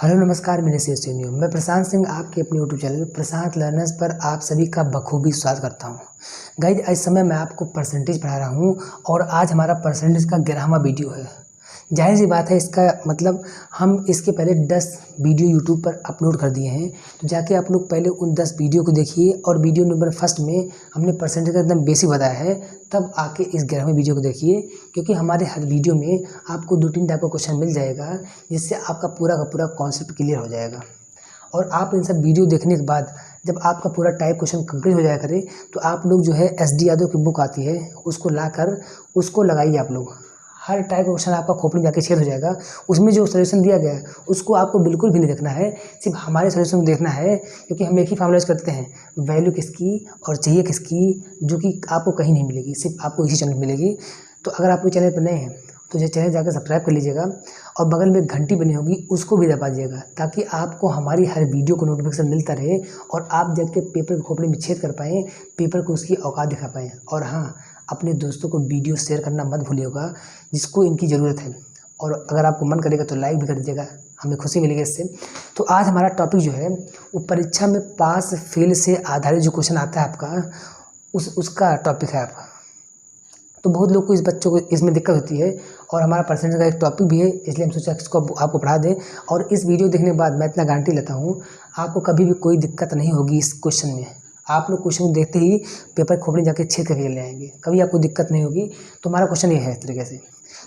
Hello नमस्कार, मेरे से सीनियर मैं प्रशांत सिंह आपके अपने यूट्यूब चैनल प्रशांत लर्नर्स पर आप सभी का बखूबी स्वागत करता हूं। गाइज इस समय मैं आपको परसेंटेज पढ़ा रहा हूं और आज हमारा परसेंटेज का 11वां वीडियो है। जाहिर सी बात है, इसका मतलब हम इसके पहले 10 वीडियो यूट्यूब पर अपलोड कर दिए हैं, तो जाके आप लोग पहले उन 10 वीडियो को देखिए। और वीडियो नंबर फर्स्ट में हमने परसेंटेज का एकदम बेसिक बताया है, तब आके इस 11वें वीडियो को देखिए, क्योंकि हमारे हर वीडियो में आपको 2-3 टाइप का क्वेश्चन मिल जाएगा, जिससे आपका पूरा का पूरा कॉन्सेप्ट क्लियर हो जाएगा। और आप इन सब वीडियो देखने के बाद जब आपका पूरा टाइप क्वेश्चन कंप्लीट हो जाया करे, तो आप लोग जो है SD यादव की बुक आती है, उसको लाकर उसको लगाइए। आप लोग हर टाइप का क्वेश्चन आपका खोपड़ी में जाके छेद हो जाएगा। उसमें जो सोल्यूशन दिया गया है उसको आपको बिल्कुल भी नहीं देखना है, सिर्फ हमारे सोल्यूशन को देखना है, क्योंकि हम एक ही फॉर्मूला यूज़ करते हैं, वैल्यू किसकी और चाहिए किसकी, जो कि आपको कहीं नहीं मिलेगी, सिर्फ आपको इसी चैनल में मिलेगी। तो अगर आप चैनल पर नए हैं तो ये चैनल जाकर सब्सक्राइब कर लीजिएगा और बगल में घंटी बनी होगी उसको भी दबा दीजिएगा, ताकि आपको हमारी हर वीडियो को नोटिफिकेशन मिलता रहे और आप जाके पेपर के खोपड़ी में छेद कर पाएँ, पेपर को उसकी औकात दिखा पाएँ। और हाँ, अपने दोस्तों को वीडियो शेयर करना मत भूलिएगा, जिसको इनकी ज़रूरत है। और अगर आपको मन करेगा तो लाइक भी कर दीजिएगा, हमें खुशी मिलेगी इससे। तो आज हमारा टॉपिक जो है वो परीक्षा में पास फेल से आधारित जो क्वेश्चन आता है आपका, उसका टॉपिक है आपका। तो बहुत लोग को इस बच्चों को इसमें दिक्कत होती है, और हमारा परसेंटेज का एक टॉपिक भी है, इसलिए हम सोचा इसको आपको पढ़ा दें। और इस वीडियो देखने के बाद मैं इतना गारंटी लेता हूँ, आपको कभी भी कोई दिक्कत नहीं होगी इस क्वेश्चन में। आप लोग क्वेश्चन को देखते ही पेपर खोपड़ी जाके छेद करके ले आएंगे, कभी आपको दिक्कत नहीं होगी। तो हमारा क्वेश्चन ये है इस तरीके से।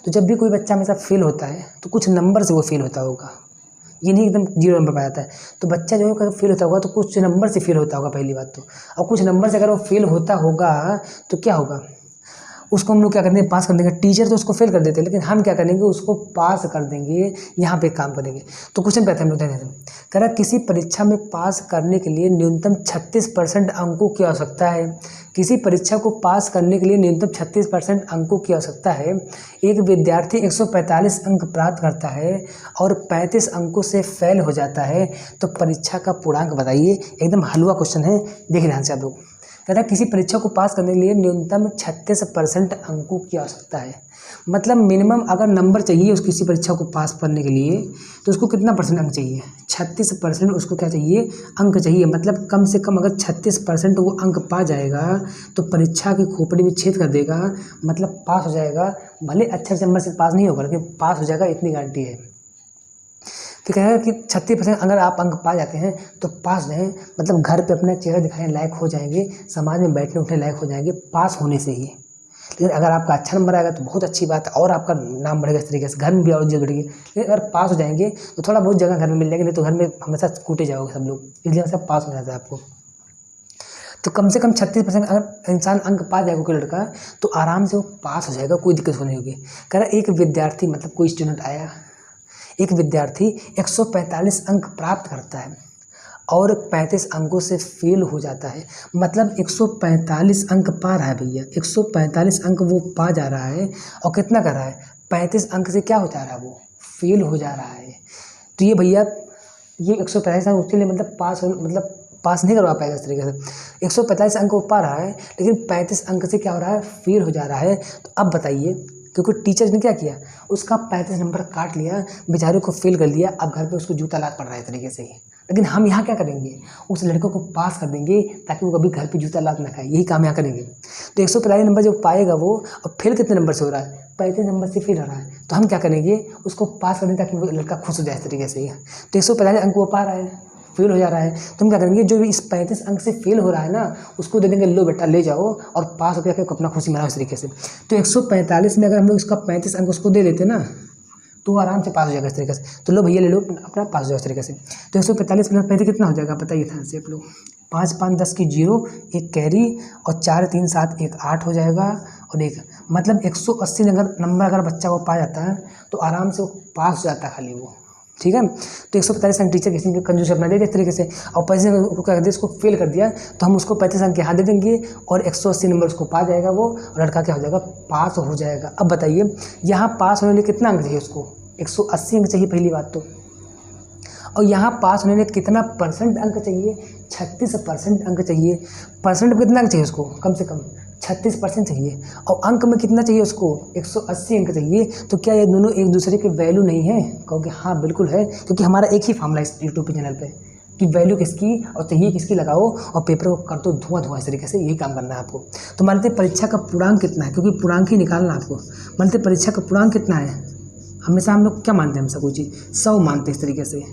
तो जब भी कोई बच्चा हमेशा फेल होता है तो कुछ नंबर से वो फेल होता होगा, ये नहीं एकदम 0 नंबर पर आता है। तो बच्चा जो है फेल होता होगा तो कुछ नंबर से फेल होता होगा, पहली बात तो। और कुछ नंबर से अगर वो फेल होता होगा तो क्या होगा, उसको हम लोग क्या कर देंगे, पास कर देंगे। टीचर तो उसको फेल कर देते हैं, लेकिन हम क्या करेंगे, उसको पास कर देंगे। यहाँ पे काम करेंगे। तो क्वेश्चन पे आते हैं हम लोग ध्यान से। कह रहा किसी परीक्षा में पास करने के लिए न्यूनतम 36% अंकों की आवश्यकता है। किसी परीक्षा को पास करने के लिए न्यूनतम 36% अंकों की आवश्यकता है। एक विद्यार्थी 145 अंक प्राप्त करता है और 35 अंकों से फेल हो जाता है, तो परीक्षा का पूर्णांक बताइए। एकदम हलवा क्वेश्चन है, देखिए ध्यान से आप लोग। कहता है किसी परीक्षा को पास करने के लिए न्यूनतम 36% अंकों की आवश्यकता है। मतलब मिनिमम अगर नंबर चाहिए उस किसी परीक्षा को पास करने के लिए, तो उसको कितना परसेंट अंक चाहिए, 36% उसको क्या चाहिए, अंक चाहिए। मतलब कम से कम अगर 36% वो अंक पा जाएगा तो परीक्षा की खोपड़ी में छेद कर देगा, मतलब पास हो जाएगा। भले अच्छे नंबर से पास नहीं होगा, लेकिन पास हो जाएगा, इतनी गारंटी है। तो कह रहा है कि 36% अगर आप अंक पा जाते हैं तो पास रहें, मतलब घर पे अपना चेहरा दिखाने लायक हो जाएंगे, समाज में बैठने उठने लायक हो जाएंगे पास होने से ही। लेकिन अगर आपका अच्छा नंबर आएगा तो बहुत अच्छी बात है, और आपका नाम बढ़ेगा इस तरीके से, घर में भी और इज्जत बढ़ेगी। लेकिन अगर पास हो जाएंगे तो थोड़ा बहुत जगह घर में मिल जाएगी, नहीं तो घर में हमेशा कूटे जाओगे सब लोग, इसलिए सब पास हो जाता है आपको। तो कम से कम 36% अगर इंसान अंक पा जाएगा कोई लड़का, तो आराम से वो पास हो जाएगा, कोई दिक्कत नहीं होगी। कह रहा एक विद्यार्थी, मतलब कोई स्टूडेंट आया, एक विद्यार्थी 145 अंक प्राप्त करता है और 35 अंकों से फेल हो जाता है। मतलब 145 अंक पा रहा है भैया, 145 अंक वो पा जा रहा है, और कितना कर रहा है, 35 अंक से क्या हो जा रहा है, वो फेल हो जा रहा है। तो ये भैया, ये 145 अंक उसके लिए मतलब पास नहीं करवा पाएगा इस तरीके से। 145 अंक वो पा रहा है, लेकिन 35 अंक से क्या हो रहा है, फेल हो जा रहा है। तो अब बताइए, क्योंकि टीचर ने क्या किया, उसका 35 नंबर काट लिया, बेचारे को फेल कर दिया। अब घर पे उसको जूता लात पड़ रहा है इस तरीके से ही। लेकिन हम यहाँ क्या करेंगे, उस लड़के को पास कर देंगे, ताकि वो कभी घर पे जूता लात ना खाए, यही काम यहाँ करेंगे। तो 145 नंबर जब पाएगा वो, और फेल कितने नंबर से हो रहा है, 35 नंबर से फेल हो रहा है, तो हम क्या करेंगे, उसको पास कर देंगे, ताकि वो लड़का खुश हो जाए इस तरीके से ही। तो 145 अंक वो पा रहा है, फेल हो जा रहा है, तो हम क्या करेंगे, जो भी इस 35 अंक से फेल हो रहा है ना, उसको दे देंगे, लो बेटा ले जाओ और पास होकर अपना खुशी मनाओ इस तरीके से। तो 145 में अगर हम लोग इसका 35 अंक उसको दे देते ना, तो आराम से पास हो जाएगा इस तरीके से। तो लो भैया ले लो, अपना पास हो जाएगा इस तरीके से। तो 145 में 35 कितना हो जाएगा, बताइए ध्यान से आप लोग। 5 5 10 की 0, एक कैरी, और 4 3 7 1 8 हो जाएगा, और एक मतलब 180 नंबर अगर बच्चा को पा जाता है तो आराम से वो पास हो जाता है खाली वो, ठीक है। तो 145 अंक टीचर किसी कंजूस अपना दे दे इस तरीके से, और 35 अंक क्या कर दिया, इसको फेल कर दिया, तो हम उसको 35 अंक यहाँ दे देंगे, और 180 नंबर उसको पा जाएगा वो, और लड़का क्या हो जाएगा, पास हो जाएगा। अब बताइए, यहाँ पास होने के लिए कितना अंक चाहिए उसको, 180 अंक चाहिए पहली बात तो। और यहाँ पास होने में कितना परसेंट अंक चाहिए, 36% अंक चाहिए। परसेंट कितना अंक चाहिए उसको, कम से कम 36% चाहिए और अंक में कितना चाहिए उसको 180 अंक चाहिए। तो क्या ये दोनों एक दूसरे के वैल्यू नहीं है? कहोगे हाँ बिल्कुल है, क्योंकि हमारा एक ही फॉर्मूला इस यूट्यूब पे चैनल पे कि वैल्यू किसकी और चाहिए किसकी लगाओ और पेपर को कर दो धुआं इस तरीके से, यही काम करना है आपको। तो मानते परीक्षा का पूर्णांक कितना है, क्योंकि पूर्णांक ही निकालना आपको। मानते परीक्षा का पूर्णांक कितना है, हमेशा हम लोग क्या मानते हैं, हमेशा कोई चीज़ 100 मानते हैं इस तरीके से।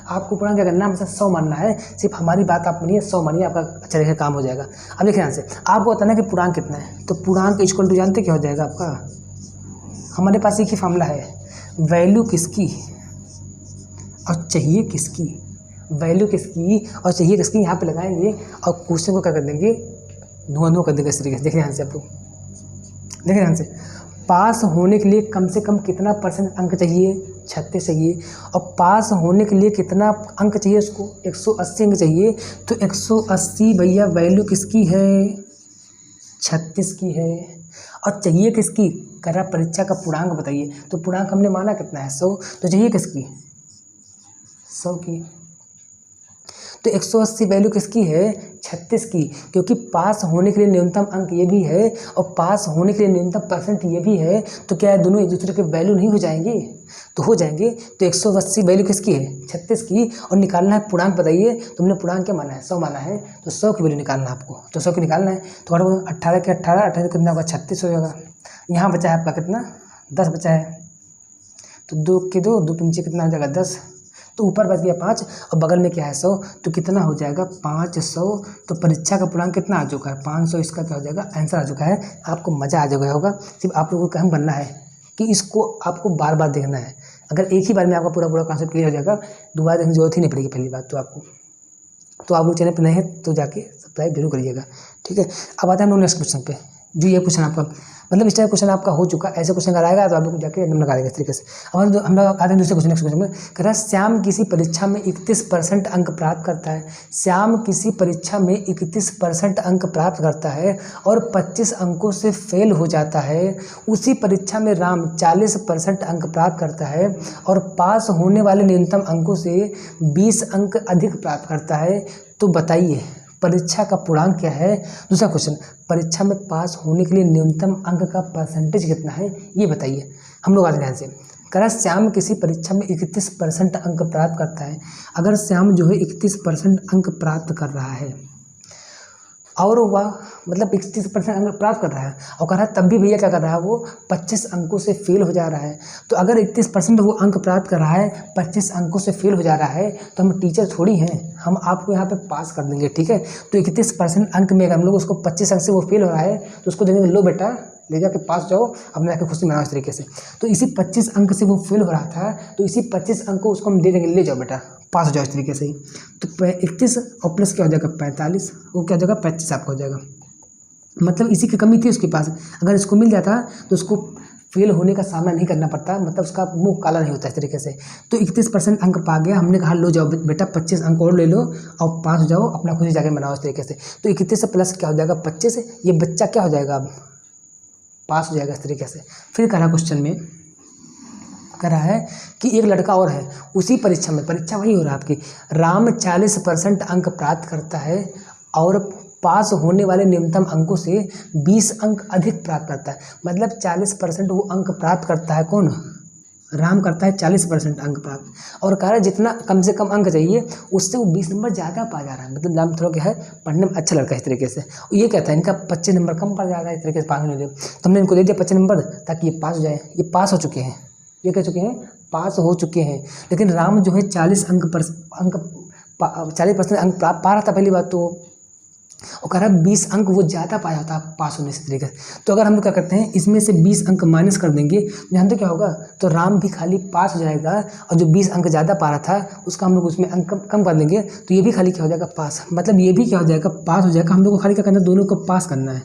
आपको पूर्णांक क्या करना है, हमेशा 100 मानना है। सिर्फ हमारी बात आप मानिए, 100 मानिए, आपका अच्छा रहेगा, काम हो जाएगा। अब देखिए यहाँ से आपको बताना कि पूर्णांक कितना है। तो पूर्णांक इक्वल टू जानते क्या हो जाएगा आपका, हमारे पास एक ही फॉर्मूला है, वैल्यू किसकी और चाहिए किसकी। वैल्यू किसकी और चाहिए किसकी यहाँ पे लगाएंगे और क्वेश्चन को क्या कर देंगे, धुआं कर देंगे इस तरीके से। देखिए यहाँ से आप लोग, देखिए यहाँ से पास होने के लिए कम से कम कितना % अंक चाहिए, 36 चाहिए। और पास होने के लिए कितना अंक चाहिए उसको, 180 अंक चाहिए। तो 180 भैया वैल्यू किसकी है, 36 की है। और चाहिए किसकी, कह रहा परीक्षा का पूर्णांक बताइए। तो पूर्णांक हमने माना कितना है, 100। तो चाहिए किसकी, 100 की। तो 180 वैल्यू किसकी है, 36 की, क्योंकि पास होने के लिए न्यूनतम अंक ये भी है और पास होने के लिए न्यूनतम % ये भी है। तो क्या है, दोनों एक दूसरे के वैल्यू नहीं हो जाएंगे, तो हो जाएंगे। तो 180 वैल्यू किसकी है, 36 की। और निकालना है पूर्णांक बताइए। तुमने पूर्णांक क्या माना है, 100 माना है। तो 100 की वैल्यू निकालना है आपको। तो 100 की निकालना है तो 18 के 18 कितना होगा, 36 हो जाएगा। यहाँ बचा है आपका कितना, 10 बचा है। तो 2 के 2 2 पंचे कितना हो जाएगा, 10। तो ऊपर बच गया 5 और बगल में क्या है 100। तो कितना हो जाएगा 500। तो परीक्षा का पूर्णांक कितना आ चुका है, 500। इसका क्या हो जाएगा, आंसर आ चुका है। आपको मज़ा आ जाएगा होगा। सिर्फ आप लोगों को काम करना है कि इसको आपको बार बार देखना है। अगर एक ही बार में आपका पूरा कॉन्सेप्ट क्लियर हो जाएगा, दोबारा देखने की जरूरत ही नहीं पड़ेगी पहली बात तो आपको। तो आप लोग चैनल पर नए हैं तो जाके सब्सक्राइब जरूर करिएगा, ठीक है। अब आते हैं हम लोग नेक्स्ट क्वेश्चन पे। जो ये क्वेश्चन आपका मतलब इस टाइप क्वेश्चन आपका हो चुका, ऐसे क्वेश्चन अगर आएगा तो आप लोग जाके एकदम लगा देंगे इस तरीके से। अब हम लोग आते हैं दूसरे क्वेश्चन, नेक्स्ट क्वेश्चन में कह रहा है श्याम किसी परीक्षा में 31% अंक प्राप्त करता है। श्याम किसी परीक्षा में 31% अंक प्राप्त करता है और 25 अंकों से फेल हो जाता है। उसी परीक्षा में राम 40% अंक प्राप्त करता है और पास होने वाले न्यूनतम अंकों से 20 अंक अधिक प्राप्त करता है। तो बताइए परीक्षा का पूर्णांक क्या है। दूसरा क्वेश्चन, परीक्षा में पास होने के लिए न्यूनतम अंक का % कितना है, ये बताइए। हम लोग आते हैं ध्यान से। कह रहा श्याम किसी परीक्षा में 31% अंक प्राप्त करता है। अगर श्याम जो है 31% अंक प्राप्त कर रहा है और वह मतलब 31% अंक प्राप्त कर रहा है और कह रहा है तब भी भैया क्या कर रहा है, वो 25 अंकों से फेल हो जा रहा है। तो अगर 31% वो अंक प्राप्त कर रहा है, 25 अंकों से फेल हो जा रहा है, तो हम टीचर थोड़ी हैं, हम आपको यहाँ पे पास कर देंगे, ठीक है। तो 31% अंक में अगर हम लोग उसको 25 अंक से वो फेल हो रहा है तो उसको देंगे, लो बेटा ले जाके पास जाओ, अपने जाके खुशी मनाओ इस तरीके से। तो इसी 25 अंक से वो फेल हो रहा था, तो इसी 25 अंक को उसको हम दे देंगे, ले जाओ बेटा पास हो जाओ इस तरीके से ही। तो 31 और प्लस क्या हो जाएगा 45, वो क्या हो जाएगा 25 आपका हो जाएगा। मतलब इसी की कमी थी उसके पास, अगर इसको मिल जाता तो उसको फेल होने का सामना नहीं करना पड़ता, मतलब उसका मुंह काला नहीं होता इस तरीके से। तो 31% अंक पा गया, हमने कहा लो जाओ बेटा 25 अंक और ले लो और पास हो जाओ, अपना खुशी जाके मनाओ इस तरीके से। तो 31 से प्लस क्या हो जाएगा 25, ये बच्चा क्या हो जाएगा अब पास हो जाएगा इस तरीके से। फिर कह रहा क्वेश्चन में कह रहा है कि एक लड़का और है उसी परीक्षा में, परीक्षा वही हो रहा है आपकी, राम 40% अंक प्राप्त करता है और पास होने वाले न्यूनतम अंकों से 20 अंक अधिक प्राप्त करता है। मतलब 40% वो अंक प्राप्त करता है, कौन, राम करता है 40% अंक प्राप्त और कह रहा है जितना कम से कम अंक चाहिए उससे वो 20 नंबर ज़्यादा पा जा रहा है। मतलब राम थोड़ा क्या है, पढ़ने में अच्छा लड़का है इस तरीके से। ये कहता है इनका 25 नंबर कम पड़ जा रहा है इस तरीके से पास होने के लिए, तो हमने इनको दे दिया 25 नंबर ताकि ये पास हो जाए। ये पास हो चुके हैं, ये कह चुके हैं पास हो चुके हैं। लेकिन राम जो है 40% अंक पा रहा था पहली बात तो, और कह रहा है 20 अंक वो ज़्यादा पाया होता पास होने से तरीके से। तो अगर हम लोग क्या करते हैं इसमें से 20 अंक माइनस कर देंगे, जानते क्या होगा, तो राम भी खाली पास हो जाएगा और जो 20 अंक ज़्यादा पा रहा था उसका हम लोग उसमें अंक कम कर देंगे, तो ये भी खाली क्या हो जाएगा पास। मतलब ये भी क्या हो जाएगा पास हो जाएगा। हम लोग को खाली क्या करना है, दोनों को पास करना है,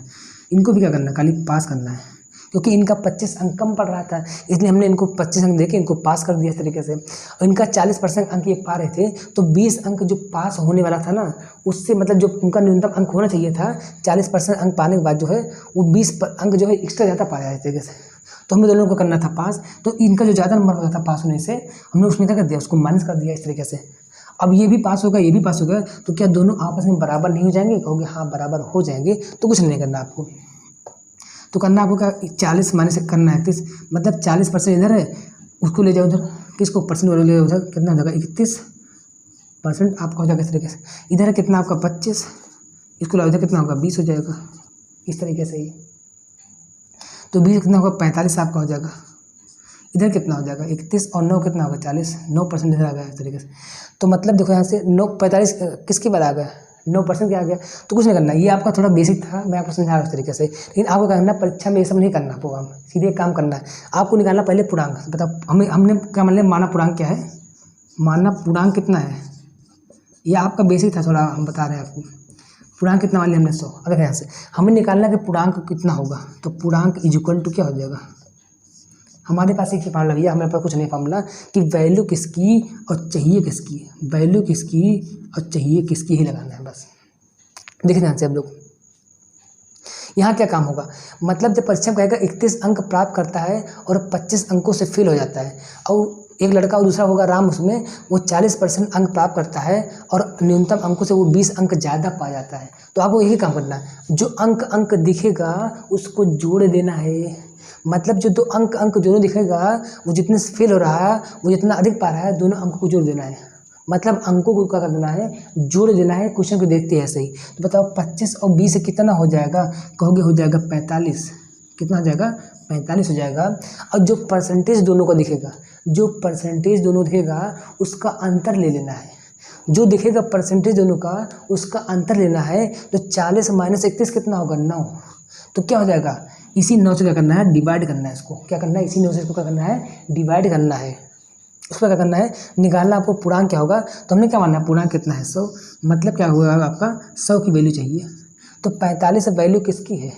इनको भी क्या करना है, खाली पास करना है। क्योंकि इनका 25 अंक कम पड़ रहा था इसलिए हमने इनको 25 अंक देके इनको पास कर दिया इस तरीके से। और इनका 40% अंक ये पा रहे थे, तो 20 अंक जो पास होने वाला था ना, उससे मतलब जो उनका न्यूनतम अंक होना चाहिए था 40% अंक पाने के बाद जो है वो 20 अंक जो है एक्स्ट्रा ज़्यादा पाया इस तरीके से। तो हमें दोनों को करना था पास, तो इनका जो ज़्यादा नंबर होता था पास होने से हमने उसमें क्या कर दिया, उसको माइनस कर दिया इस तरीके से। अब ये भी पास होगा ये भी पास होगा, तो क्या दोनों आपस में बराबर नहीं हो जाएंगे, कहोगे हाँ बराबर हो जाएंगे। तो कुछ नहीं करना आपको, तो करना आपको क्या, 40 माइनस करना है 31, मतलब 40% इधर है, उसको ले जाओ उधर, किसको परसेंट वाले ले जाओ उधर, कितना हो जाएगा 31% आपका हो जाएगा इस तरीके से। इधर है कितना आपका 25, इसको लाओ इधर कितना होगा 20 हो जाएगा इस तरीके से ही। तो 20 कितना होगा 45 आपका हो जाएगा। इधर कितना हो जाएगा 31 और 9 कितना होगा 40, 9% इधर आ गया इस तरीके से। तो मतलब देखो यहाँ से 45 किसके बाद आ गया, 9% क्या आ गया। तो कुछ नहीं करना, ये आपका थोड़ा बेसिक था, मैं आपको समझा रहा हूँ इस तरीके से। लेकिन आपको करना परीक्षा में ये सब नहीं करना आपको, काम सीधे काम करना है आपको। निकालना पहले पूर्णांक, बताओ हमने क्या मान लिया, माना पूर्णांक क्या है, माना पूर्णांक कितना है, ये आपका बेसिक था थोड़ा, हम बता रहे हैं आपको। पूर्णांक कितना मान लिया हमने 100। अगर यहाँ से हमें निकालना कि पूर्णांक कितना होगा, तो पूर्णांक इज इक्वल टू क्या हो जाएगा, हमारे पास एक ही फार्मूला भैया, हमारे पास कुछ नहीं फार्मूला, कि वैल्यू किसकी और चाहिए किसकी, वैल्यू किसकी और चाहिए किसकी ही लगाना है बस। देखिए ध्यान से आप लोग, यहाँ क्या काम होगा, मतलब जब परीक्षा में कहेगा 31 अंक प्राप्त करता है और 25 अंकों से फेल हो जाता है, और एक लड़का और दूसरा होगा राम, उसमें वो 40% अंक प्राप्त करता है और न्यूनतम अंकों से वो 20 अंक ज़्यादा पा जाता है। तो आपको यही काम करना है, जो अंक दिखेगा उसको जोड़ देना है। मतलब जो दो अंक दोनों दिखेगा, वो जितने से फेल हो रहा है वो जितना अधिक पा रहा है, दोनों अंकों को जोड़ देना है। मतलब अंकों को क्या कर देना है, जोड़ देना है। क्वेश्चन को देखते हैं ऐसे ही। तो बताओ 25 और 20 कितना हो जाएगा, कहोगे हो जाएगा 45। कितना हो जाएगा 45 हो जाएगा। और जो परसेंटेज दोनों का दिखेगा, जो परसेंटेज दोनों दिखेगा उसका अंतर ले लेना है। जो दिखेगा परसेंटेज दोनों का उसका अंतर लेना है। तो 40 माइनस 31 कितना होगा 9। तो क्या हो जाएगा, इसी 9 से क्या करना है, डिवाइड करना है इसको। क्या करना है, इसी 9 से इसको क्या करना है, डिवाइड करना है। उसका क्या करना है, निकालना आपको पूर्णांक क्या होगा। तो हमने क्या मानना है, पूर्णांक कितना है 100, मतलब क्या हुआ आपका 100 की वैल्यू चाहिए। तो 45 वैल्यू किसकी है,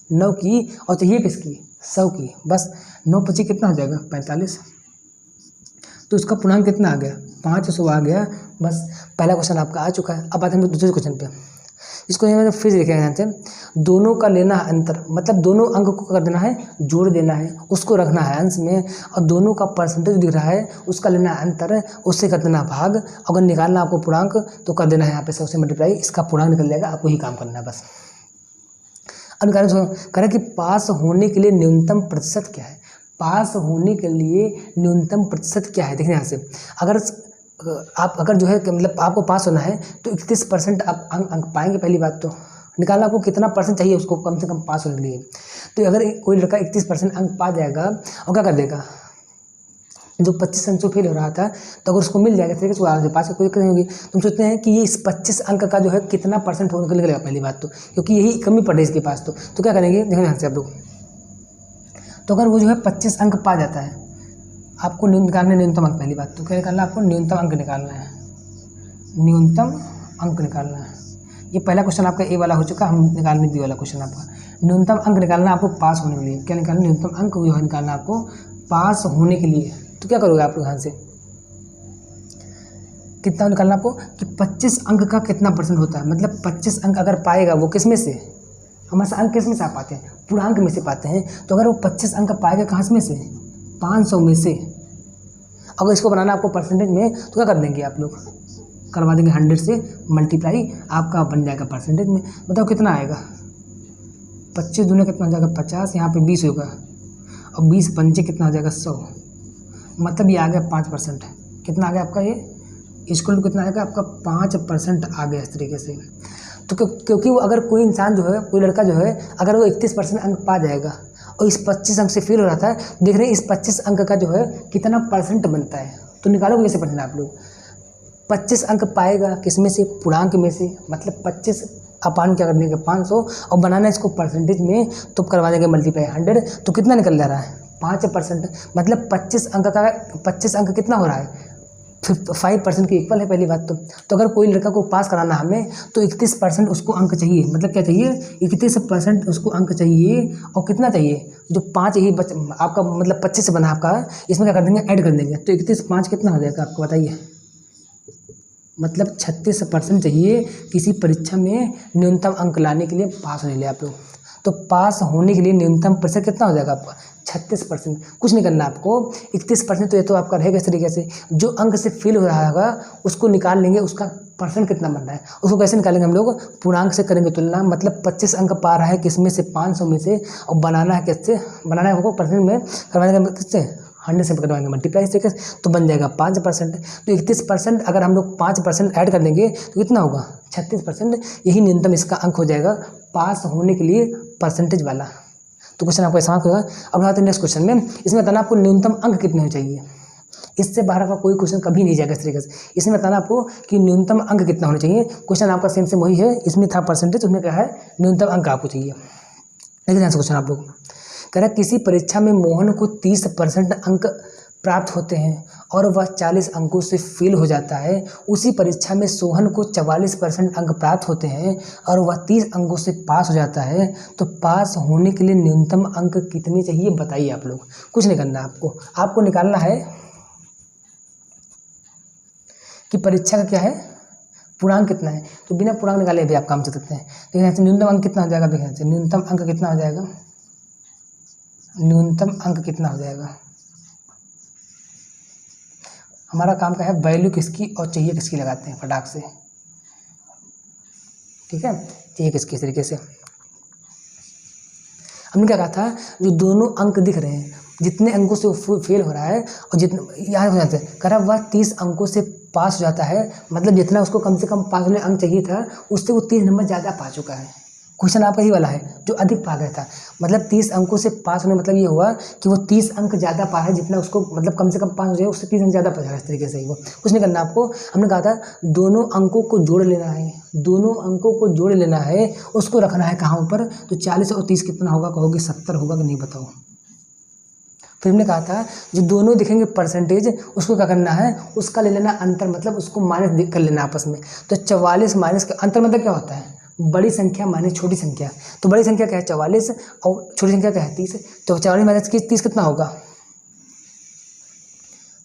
9 की, और चाहिए किसकी 100 की। बस 9 25 कितना हो जाएगा 45। तो उसका पूर्णांक कितना आ गया 500 आ गया। बस पहला क्वेश्चन आपका आ चुका है। अब आते हैं दूसरे क्वेश्चन पे। इसको यहाँ फिर देखेंगे ध्यान से, दोनों का लेना है अंतर, मतलब दोनों अंक को कर देना है, जोड़ देना है, उसको रखना है अंश में, और दोनों का परसेंटेज दिख रहा है उसका लेना है अंतर, उससे कर देना भाग। अगर निकालना आपको पूर्णांक तो कर देना है यहाँ पे 100 से मल्टीप्लाई, इसका पूर्णांक निकल जाएगा। आपको ही काम करना है बस। अब निकालना करें कि पास होने के लिए न्यूनतम प्रतिशत क्या है, पास होने के लिए न्यूनतम प्रतिशत क्या है। देखिए यहाँ से, अगर जो है मतलब आपको पास होना है तो 31% आप अंक पाएंगे। पहली बात तो निकालना आपको कितना परसेंट चाहिए उसको कम से कम पास होने के लिए। तो अगर कोई लड़का 31% अंक पा जाएगा और क्या कर देगा, जो 25 अंक से फेल हो रहा था, तो अगर उसको मिल जाएगा तरीके से आगे पास, कोई दिक्कत नहीं होगी। तुम सोचते हैं कि ये इस 25 अंक का जो है कितना परसेंट होने के लिए, पहली बात तो क्योंकि यही कमी पड़ रही है इसके पास। तो क्या करेंगे, देखो यहाँ से आप लोग, तो अगर वो जो है 25 अंक पा जाता है, आपको निकालना है न्यूनतम अंक। पहली बात तो क्या निकालना है, आपको न्यूनतम अंक निकालना है, न्यूनतम अंक निकालना है। ये पहला क्वेश्चन आपका ए वाला हो चुका, हम निकालने बी वाला क्वेश्चन आपका। न्यूनतम अंक निकालना आपको पास होने के लिए। क्या निकालना, न्यूनतम अंक जो है निकालना आपको पास होने के लिए। तो क्या करोगे आप लोग यहाँ से, कितना निकालना आपको कि 25 अंक का कितना परसेंट होता है। मतलब 25 अंक अगर पाएगा वो किस में से, हमारे अंक किस में से आप पाते हैं, पूर्णांक में से पाते हैं। तो अगर वो 25 अंक पाएगा कहाँ में से, 500 में से। अगर इसको बनाना आपको परसेंटेज में तो क्या कर देंगे आप लोग, करवा देंगे 100 से मल्टीप्लाई, आपका बन जाएगा परसेंटेज में। बताओ कितना आएगा, 25 दूना कितना हो जाएगा 50, यहाँ पे 20 होगा, और 20 पंचे कितना हो जाएगा 100, मतलब ये आ गया 5%। कितना आ गया आपका, ये इक्वल कितना आएगा आपका 5% आ गया इस तरीके से। तो क्योंकि वो अगर कोई इंसान जो है, कोई लड़का जो है, अगर वो 31% अंक पा जाएगा और इस 25 अंक से फेल हो रहा था, देख रहे हैं इस 25 अंक का जो है कितना परसेंट बनता है। तो निकालोगे कैसे परसेंट आप लोग, 25 अंक पाएगा किस में से, पूर्णांक में से। मतलब 25 अपान क्या करने के 500 और बनाना इसको परसेंटेज में, तो करवा देंगे मल्टीप्लाई 100। तो कितना निकल जा रहा है 5%। मतलब 25 अंक का 25 अंक कितना हो रहा है 5% के इक्वल है पहली बात तो अगर कोई लड़का को पास कराना हमें तो 31% उसको अंक चाहिए। मतलब क्या चाहिए, 31% उसको अंक चाहिए। और कितना चाहिए, जो 5 यही आपका मतलब 25 से बना आपका, इसमें क्या कर देंगे, ऐड कर देंगे। तो 31 5 कितना हो जाएगा आपको बताइए, मतलब 36% चाहिए किसी परीक्षा में न्यूनतम अंक लाने के लिए, पास होने के लिए आप लोग। तो पास होने के लिए न्यूनतम प्रतिशत कितना हो जाएगा आपका 36%। कुछ नहीं करना आपको, 31% तो ये तो आपका रहेगा इस तरीके से। जो अंक से फेल हो रहा होगा उसको निकाल लेंगे, उसका परसेंट कितना बन रहा है उसको कैसे निकालेंगे हम लोग, पूर्णांक से करेंगे तुलना। मतलब 25 अंक पा रहा है किसमें से, 500 में से, और बनाना है किससे, बनाना है हमको परसेंट में करवाने का किससे, 100 से करवाएंगे मल्टीप्लाई इस तरीके से, तो बन जाएगा 5%। तो 31% अगर हम लोग 5% ऐड कर देंगे तो कितना होगा, 36%। यही न्यूनतम इसका अंक हो जाएगा पास होने के लिए परसेंटेज वाला। तो क्वेश्चन आपको ऐसा होगा। अब आते हैं नेक्स्ट क्वेश्चन में। इसमें बताना आपको न्यूनतम अंक कितने होने चाहिए, इससे बाहर का कोई क्वेश्चन कभी नहीं जाएगा इस तरीके से। इसमें बताना आपको कि न्यूनतम अंक कितना होना चाहिए। क्वेश्चन आपका सेम वही है, इसमें था परसेंटेज, उसमें क्या है न्यूनतम अंक आपको चाहिए। लेकिन आंसर क्वेश्चन आप लोग कह रहा है किसी परीक्षा में मोहन को 30% अंक प्राप्त होते हैं और वह 40 अंकों से फेल हो जाता है। उसी परीक्षा में सोहन को 44% अंक प्राप्त होते हैं और वह 30 अंकों से पास हो जाता है। तो पास होने के लिए न्यूनतम अंक कितने चाहिए बताइए आप लोग। कुछ नहीं करना आपको निकालना है कि परीक्षा का क्या है, पूर्णांक कितना है। तो बिना पूर्णांक निकाले भी आप काम कर सकते हैं। लेकिन यहाँ से न्यूनतम अंक कितना हो जाएगा, देखिए न्यूनतम अंक कितना हो जाएगा, न्यूनतम अंक कितना हो जाएगा। हमारा काम का है वैल्यू किसकी और चाहिए किसकी लगाते हैं फटाक से, ठीक है, चाहिए किसकी इस तरीके से। हमने क्या कहा था, जो दोनों अंक दिख रहे हैं, जितने अंकों से फेल हो रहा है और जितने यहाँ हो जाते हैं, कह रहा वह 30 अंकों से पास हो जाता है। मतलब जितना उसको कम से कम 5 अंक चाहिए था उससे वो 30 नंबर ज़्यादा पा चुका है। क्वेश्चन आपका ही वाला है जो अधिक पा गया था। मतलब 30 अंकों से पास होने मतलब ये हुआ कि वो 30 अंक ज़्यादा पा है, जितना उसको मतलब कम से कम पास हो जाए उससे 30 अंक ज़्यादा पा जाएगा इस तरीके से ही। वो कुछ नहीं करना आपको, हमने कहा था दोनों अंकों को जोड़ लेना है, दोनों अंकों को जोड़ लेना है, उसको रखना है कहाँ ऊपर। तो 40 और 30 कितना होगा कहोगे, 70 होगा कि नहीं बताओ। फिर हमने कहा था जो दोनों दिखेंगे परसेंटेज उसको क्या करना है, उसका ले लेना अंतर, मतलब उसको माइनस कर लेना आपस में। तो 44 माइनस का अंतर मतलब क्या होता है, बड़ी संख्या माइनस छोटी संख्या। तो बड़ी संख्या क्या है 44 और छोटी संख्या क्या है 30। तो 44 माइनस 30 कितना होगा,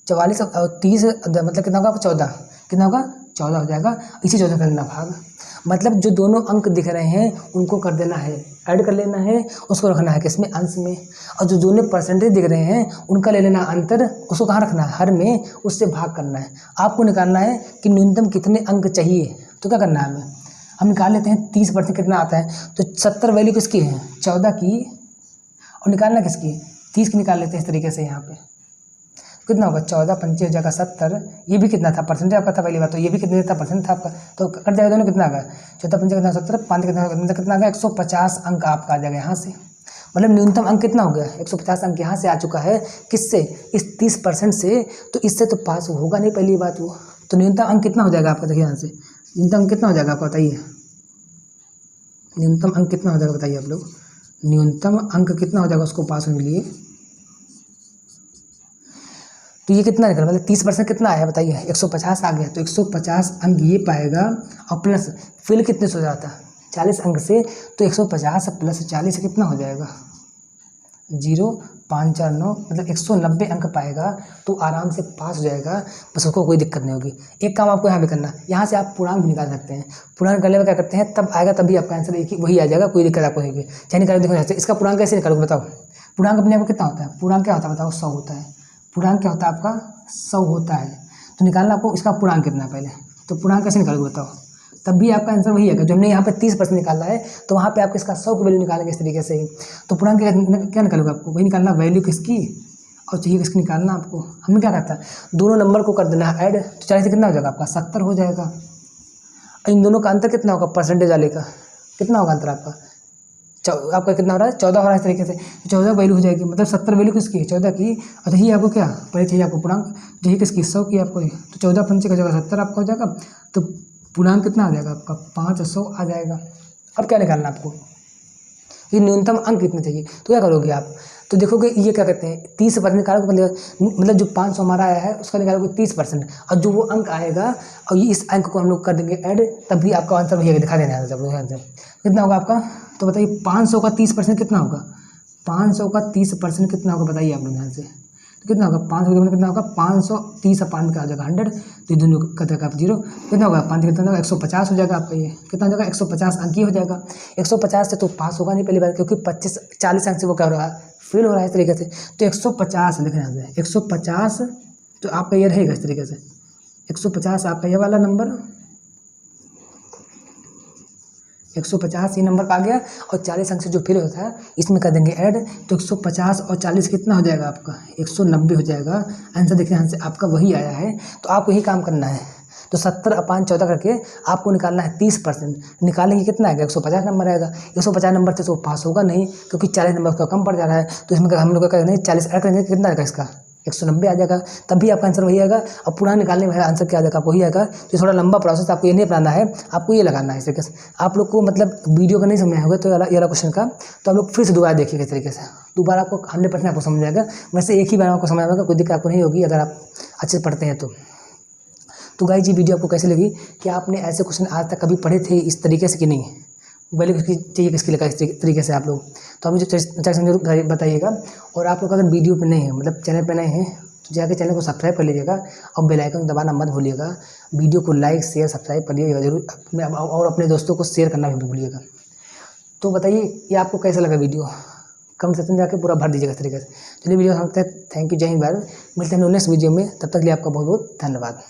44 और 30 मतलब कितना होगा 14, कितना होगा 14 हो जाएगा। इसी 14 कर देना भाग। मतलब जो दोनों अंक दिख रहे हैं उनको कर देना है, ऐड कर लेना है, उसको रखना है किसमें, अंश में। और जो दोनों परसेंटेज दिख रहे हैं उनका ले लेना अंतर, उसको कहाँ रखना है, हर में, उससे भाग करना है। आपको निकालना है कि न्यूनतम कितने अंक चाहिए। तो क्या करना है हमें, हम निकाल लेते हैं 30% कितना आता है। तो 70 वैल्यू किसकी है, 14 की, और निकालना किसकी, 30 की निकाल लेते हैं इस तरीके से। यहाँ पे कितना होगा 14 पंचे हो जाएगा 70। ये भी कितना था परसेंटेज आपका था पहली बात, तो ये भी कितने था परसेंट था आपका, तो कट जाएगा दोनों, कितना आ गया 14 पंचे कितना 70, 5 कितना आ गया 150 अंक आपका आ जाएगा यहाँ से। मतलब न्यूनतम अंक कितना हो गया 150 अंक यहाँ से आ चुका है, किससे, इस 30% से। तो इससे तो पास होगा नहीं पहली बात वो। तो न्यूनतम अंक कितना हो जाएगा आपका, देखिए यहाँ से न्यूनतम अंक कितना हो जाएगा आपको बताइए, न्यूनतम अंक कितना हो जाएगा बताइए आप लोग। न्यूनतम अंक कितना हो जाएगा उसको पास होने के लिए। तो ये कितना निकला, मतलब 30% कितना आया बताइए, 150 आ गया। तो 150 अंक ये पाएगा, और प्लस फेल कितने से हो जाता 40 अंक से। तो 150 प्लस 40 कितना हो जाएगा 0,549, मतलब 190 अंक पाएगा। तो आराम से पास हो जाएगा, बस उसको कोई दिक्कत नहीं होगी। एक काम आपको यहाँ भी करना, यहाँ से आप पूर्णांक भी निकाल सकते हैं। पूर्णांक निकालने में क्या करते हैं, तब आएगा तभी आपका आंसर एक ही वही आ जाएगा, कोई दिक्कत आपको होगी। चाहे निकाल देखो यहाँ से, इसका पूर्णांक कैसे निकालोगे बताओ। पूर्णांक अपने आप को कितना होता है, पूर्णांक क्या होता है बताओ, 100 होता है। पूर्णांक क्या होता है आपका 100 होता है। तो निकालना आपको इसका पूर्णांक कितना है पहले। तो पूर्णांक कैसे निकालोगे बताओ, तब भी आपका आंसर वही है। जो हमने यहाँ पे 30% निकाला है तो वहाँ पे आप इसका 100 की वैल्यू निकालेंगे इस तरीके से ही। तो पूर्णांक क्या निकालोगे आपको, वही निकालना वैल्यू किसकी और चाहिए किसकी निकालना आपको। हमने क्या कहता है दोनों नंबर को कर देना ऐड। तो 40 से कितना हो जाएगा आपका 70 हो जाएगा। इन दोनों का अंतर कितना होगा परसेंटेज वाले का, कितना होगा अंतर आपका, आपका कितना हो रहा है 14 हो रहा है इस तरीके से। 14 वैल्यू हो जाएगी, मतलब 70 वैल्यू किसकी है 14 की। और चाहिए आपको क्या, पहले चाहिए आपको पूर्णांक, चाहिए किसकी 100 की आपको। तो 14 पंचे का जगह 70 आपका हो जाएगा। तो पूर्णांक कितना आ जाएगा आपका 500 आ जाएगा। अब क्या निकालना आपको, ये न्यूनतम अंक कितने चाहिए। तो क्या करोगे आप, तो देखोगे ये क्या कहते हैं 30% निकालोगे, मतलब जो 500 हमारा आया है उसका निकालोगे 30%, और जो वो अंक आएगा और ये इस अंक को हम लोग कर देंगे ऐड, तभी आपका आंसर वही दिखा देना है। जब आंसर कितना होगा आपका, तो बताइए 500 का 30% कितना होगा, 500 का 30% कितना होगा बताइए आप लोग यहाँ से। तो कितना होगा 500 में कितना होगा 530 और 5 का हो जाएगा 100, तो ये दोनों का देगा आप 0, कितना होगा 5 कितना होगा 150 हो जाएगा आपका, ये कितना हो जाएगा 150 अंक ही हो जाएगा। 150 से तो पास होगा नहीं पहली बार, क्योंकि 40 अंक से वो क्या हो रहा है, फेल हो रहा है इस तरीके से। तो 150 लिखना है 150, तो आपका ये रहेगा इस तरीके से 150 आपका ये वाला नंबर 150 ये नंबर आ गया, और 40 अंक से जो फेल होता है इसमें कर देंगे ऐड, तो 150 और 40 कितना हो जाएगा आपका 190 हो जाएगा। आंसर देखिए यहाँ से आपका वही आया है। तो आपको यही काम करना है, तो 70/14 करके आपको निकालना है 30%। निकालेंगे कितना आएगा 150 नंबर आएगा। 150 नंबर से तो पास होगा नहीं, क्योंकि 40 नंबर का कम पड़ जा रहा है, तो इसमें हम लोग का करेंगे 40 ऐड करेंगे, कितना आएगा इसका 190 आ जाएगा, तभी आपका आंसर वही आएगा। और पूरा निकालने में आंसर क्या आ जाएगा, आपको वही आएगा। तो थोड़ा लंबा प्रोसेस, आपको ये नहीं अपनाना है, आपको ये लगाना है इस तरीके से। आप लोग को मतलब वीडियो का नहीं समझ होगा तो ये वाला क्वेश्चन का, तो आप लोग फिर से दोबारा देखिएगा इस तरीके से, दोबारा आपको 100% आपको समझ आएगा। वैसे एक ही बार आपको समझ आएगा, कोई दिक्कत आपको नहीं होगी अगर आप अच्छे से पढ़ते हैं तो गाइस ये वीडियो आपको कैसे लगी, कि आपने ऐसे क्वेश्चन आज तक कभी पढ़े थे इस तरीके से कि नहीं, पहले किसकी चाहिए किसकी लगा इस तरीके से आप लोग, तो आप मुझे जरूर बताइएगा। और आप लोग अगर वीडियो पे नहीं है, मतलब चैनल पे नए हैं, तो जाके चैनल को सब्सक्राइब कर लीजिएगा और बेल आइकन दबाना मत भूलिएगा। वीडियो को लाइक शेयर सब्सक्राइब करिएगा जरूर, और अपने दोस्तों को शेयर करना भी मत भूलिएगा। तो बताइए ये आपको कैसा लगा वीडियो, कमेंट सेक्शन में जाके पूरा भर दीजिएगा इस तरीके से। चलिए वीडियो समाप्त है, थैंक यू, जय हिंद भारत। मिलते हैं नेक्स्ट वीडियो में, तब तक के लिए आपका बहुत बहुत धन्यवाद।